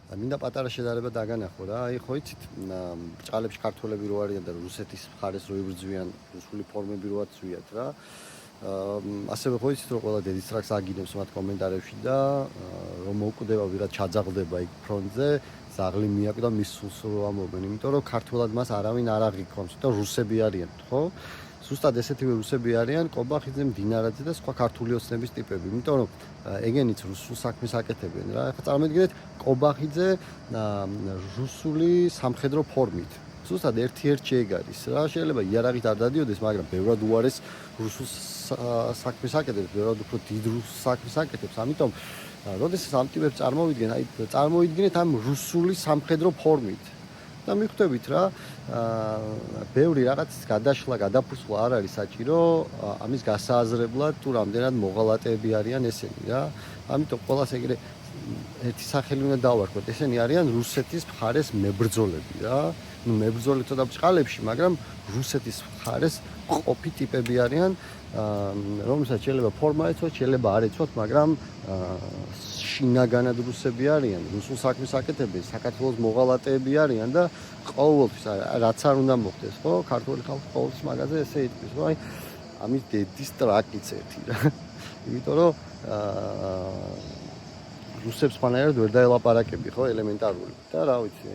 მინდა პატარა შედარება დაგანახო რა. აი ხო იცით, ბრჭყალებში ქართველები რო არიან და რუსეთის მხარეს რო იბრძვიან, რუსული ფორმები რო აწვიათ რა. ასევე ხო იცით, რომ ყველა დედისტრაქს აგინებს მათ კომენტარებში და რომ მოკვდება ვიღაც ჩაძაღლდება იქ ფრონტზე, ზაღლი მიაკდა მის სულს რო ამობენ, იმიტომ რომ ქართველად მას არავინ არ აღიქონს და რუსები არიან, ხო? ზუსტად ესეთივე რუსები არიან ყობახიძე, მდინარაძე და სხვა ქართული ოცნების ტიპები, იმიტომ რომ ეგენიც რუსულ საქმეს აკეთებენ რა. ახლა წარმოიდგინეთ ყობახიძე რუსული სამხედრო ფორმით. ზუსტად ერთი ეგ არის რა. შეიძლება იარაღით არ დადიოდეს, მაგრამ ბევრად უარეს რუსულ საქმეს აკეთებს, ბევრად უფრო დიდ რუსულ საქმეს აკეთებს. ამიტომ როდესაც ამ ტიპებს წარმოიდგინეთ ამ რუსული სამხედრო ფორმით. და მიხვდებით რა, ბევრი რაღაცის გადაშლა, გადაფუსვლა არ არის საჭირო ამის გასააზრებლად, თუ რამდენად მოღალატეები არიან ესენი რა. ამიტომ ყველას ეგრე ერთი სახელი უნდა დავარქვათ, ესენი არიან რუსეთის მხარეს მებრძოლები რა. ნუ მებრძოლი თოდა ბრჭყალებში, მაგრამ რუსეთის მხარეს ყოფი ტიპები არიან, რომელსაც შეიძლება ფორმა ეცვათ, შეიძლება არ ეცვათ, მაგრამ შინაგანად რუსები არიან, რუსულ საქმეს აკეთებენ, საქართველოს მოღალატეები არიან და ყოველთვის რაც არ უნდა მოხდეს, ხო? ქართული ხალხი ყოველთვის მაგაზე ესე იტყვის, რომ აი ამის დედის ტრაკიც ერთი რა. იმიტომ რომ რუსებს ხანერად ვერ დაელაპარაკები, ხო, ელემენტარული. და რა ვიცი,